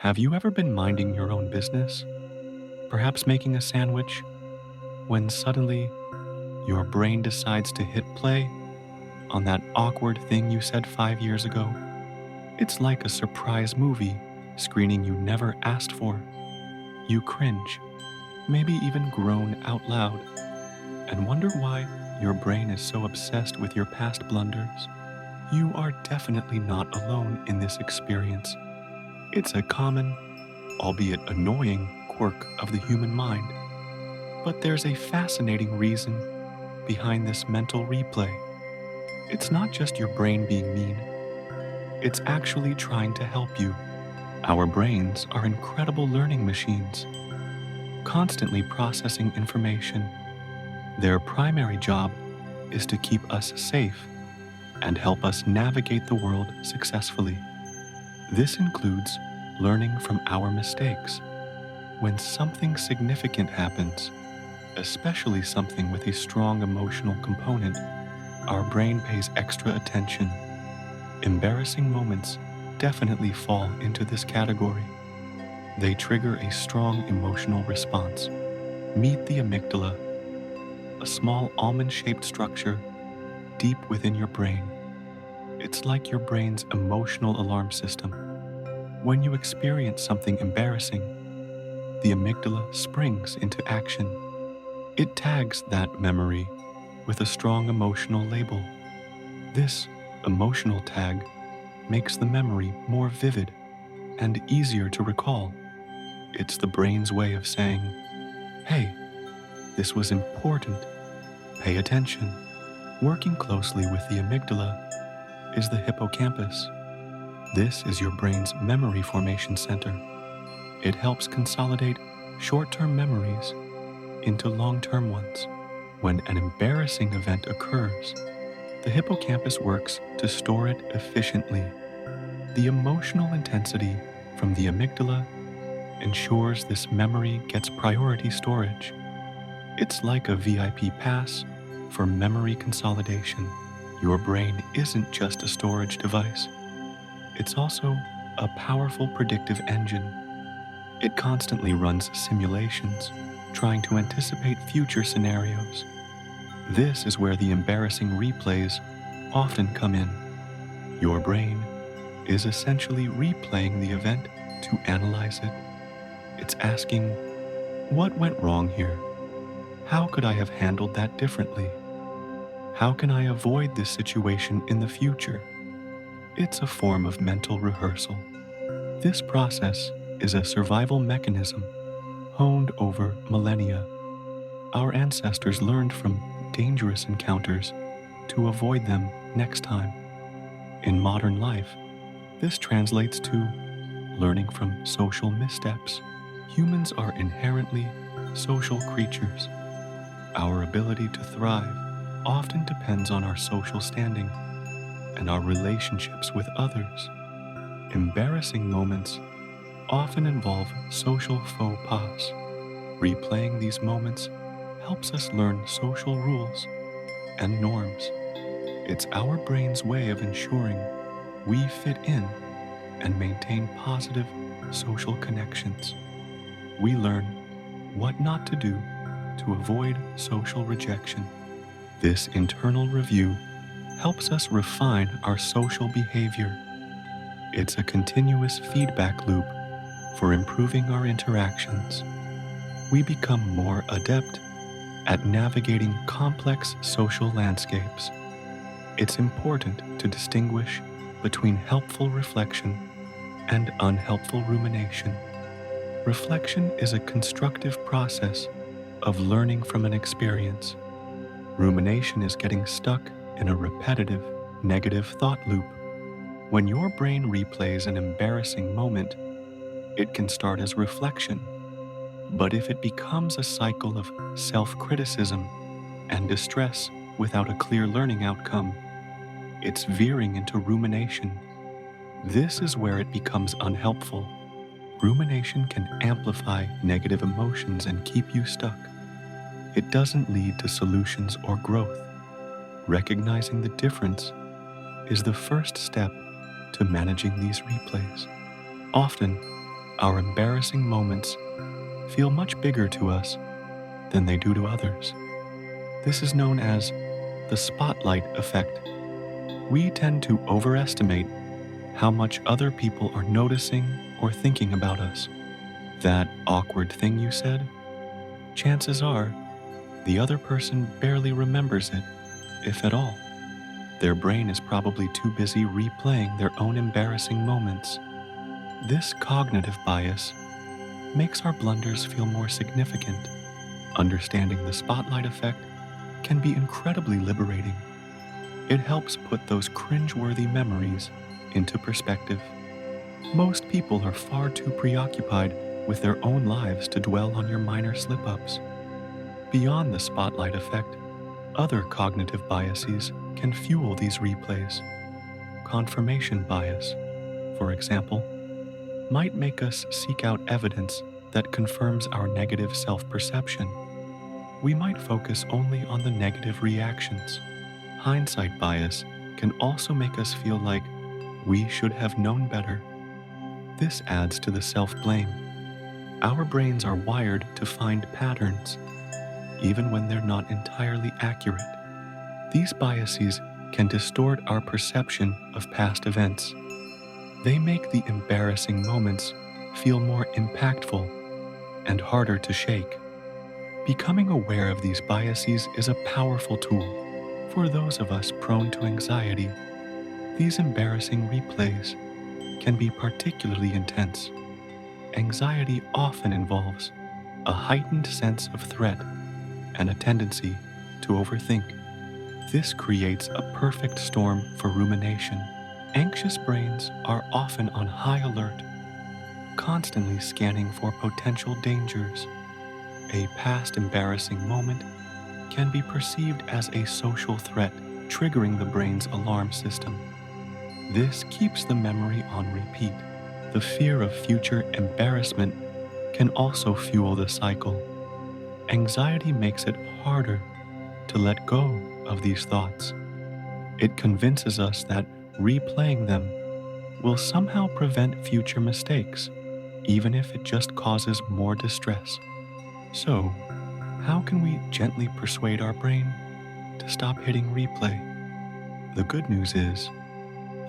Have you ever been minding your own business, perhaps making a sandwich, when suddenly your brain decides to hit play on that awkward thing you said 5 years ago? It's like a surprise movie screening you never asked for. You cringe, maybe even groan out loud, and wonder why your brain is so obsessed with your past blunders. You are definitely not alone in this experience. It's a common, albeit annoying, quirk of the human mind. But there's a fascinating reason behind this mental replay. It's not just your brain being mean, it's actually trying to help you. Our brains are incredible learning machines, constantly processing information. Their primary job is to keep us safe and help us navigate the world successfully. This includes learning from our mistakes. When something significant happens, especially something with a strong emotional component, our brain pays extra attention. Embarrassing moments definitely fall into this category. They trigger a strong emotional response. Meet the amygdala, a small almond-shaped structure deep within your brain. It's like your brain's emotional alarm system. When you experience something embarrassing, the amygdala springs into action. It tags that memory with a strong emotional label. This emotional tag makes the memory more vivid and easier to recall. It's the brain's way of saying, hey, this was important, pay attention. Working closely with the amygdala is the hippocampus. This is your brain's memory formation center. It helps consolidate short-term memories into long-term ones. When an embarrassing event occurs, the hippocampus works to store it efficiently. The emotional intensity from the amygdala ensures this memory gets priority storage. It's like a VIP pass for memory consolidation. Your brain isn't just a storage device, it's also a powerful predictive engine. It constantly runs simulations, trying to anticipate future scenarios. This is where the embarrassing replays often come in. Your brain is essentially replaying the event to analyze it. It's asking, what went wrong here? How could I have handled that differently? How can I avoid this situation in the future? It's a form of mental rehearsal. This process is a survival mechanism honed over millennia. Our ancestors learned from dangerous encounters to avoid them next time. In modern life, this translates to learning from social missteps. Humans are inherently social creatures. Our ability to thrive often depends on our social standing and our relationships with others. Embarrassing moments often involve social faux pas. Replaying these moments helps us learn social rules and norms. It's our brain's way of ensuring we fit in and maintain positive social connections. We learn what not to do to avoid social rejection. This internal review helps us refine our social behavior. It's a continuous feedback loop for improving our interactions. We become more adept at navigating complex social landscapes. It's important to distinguish between helpful reflection and unhelpful rumination. Reflection is a constructive process of learning from an experience. Rumination is getting stuck in a repetitive, negative thought loop. When your brain replays an embarrassing moment, it can start as reflection. But if it becomes a cycle of self-criticism and distress without a clear learning outcome, it's veering into rumination. This is where it becomes unhelpful. Rumination can amplify negative emotions and keep you stuck. It doesn't lead to solutions or growth. Recognizing the difference is the first step to managing these replays. Often, our embarrassing moments feel much bigger to us than they do to others. This is known as the spotlight effect. We tend to overestimate how much other people are noticing or thinking about us. That awkward thing you said, chances are the other person barely remembers it, if at all. Their brain is probably too busy replaying their own embarrassing moments. This cognitive bias makes our blunders feel more significant. Understanding the spotlight effect can be incredibly liberating. It helps put those cringe-worthy memories into perspective. Most people are far too preoccupied with their own lives to dwell on your minor slip-ups. Beyond the spotlight effect, other cognitive biases can fuel these replays. Confirmation bias, for example, might make us seek out evidence that confirms our negative self-perception. We might focus only on the negative reactions. Hindsight bias can also make us feel like we should have known better. This adds to the self-blame. Our brains are wired to find patterns, even when they're not entirely accurate. These biases can distort our perception of past events. They make the embarrassing moments feel more impactful and harder to shake. Becoming aware of these biases is a powerful tool. For those of us prone to anxiety, these embarrassing replays can be particularly intense. Anxiety often involves a heightened sense of threat and a tendency to overthink. This creates a perfect storm for rumination. Anxious brains are often on high alert, constantly scanning for potential dangers. A past embarrassing moment can be perceived as a social threat, triggering the brain's alarm system. This keeps the memory on repeat. The fear of future embarrassment can also fuel the cycle. Anxiety makes it harder to let go of these thoughts. It convinces us that replaying them will somehow prevent future mistakes, even if it just causes more distress. So, how can we gently persuade our brain to stop hitting replay? The good news is,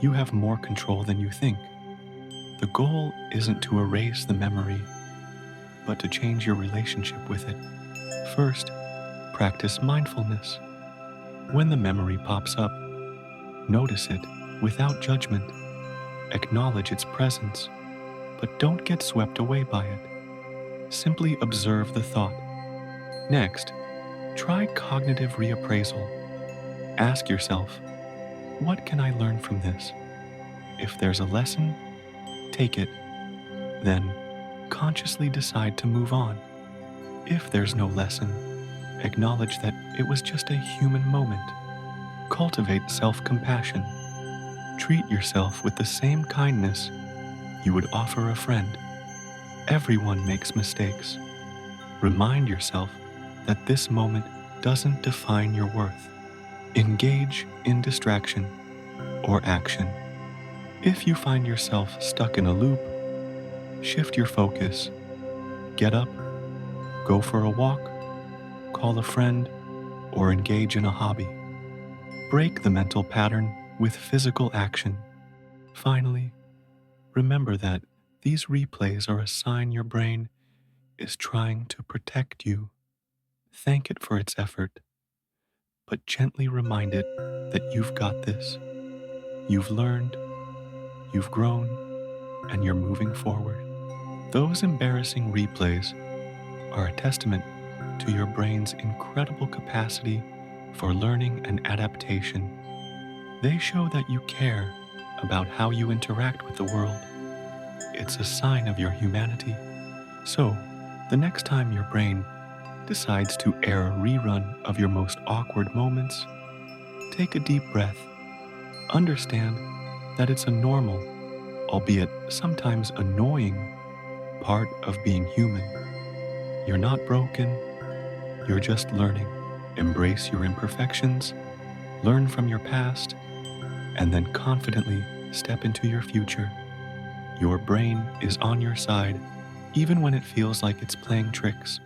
you have more control than you think. The goal isn't to erase the memory, but to change your relationship with it. First, practice mindfulness. When the memory pops up, notice it without judgment. Acknowledge its presence, but don't get swept away by it. Simply observe the thought. Next, try cognitive reappraisal. Ask yourself, what can I learn from this? If there's a lesson, take it. Then, consciously decide to move on. If there's no lesson, acknowledge that it was just a human moment. Cultivate self-compassion. Treat yourself with the same kindness you would offer a friend. Everyone makes mistakes. Remind yourself that this moment doesn't define your worth. Engage in distraction or action. If you find yourself stuck in a loop, shift your focus. Get up, go for a walk, call a friend, or engage in a hobby. Break the mental pattern with physical action. Finally, remember that these replays are a sign your brain is trying to protect you. Thank it for its effort, but gently remind it that you've got this. You've learned, you've grown, and you're moving forward. Those embarrassing replays are a testament to your brain's incredible capacity for learning and adaptation. They show that you care about how you interact with the world. It's a sign of your humanity. So, the next time your brain decides to air a rerun of your most awkward moments, take a deep breath. Understand that it's a normal, albeit sometimes annoying, part of being human. You're not broken, you're just learning. Embrace your imperfections, learn from your past, and then confidently step into your future. Your brain is on your side, even when it feels like it's playing tricks.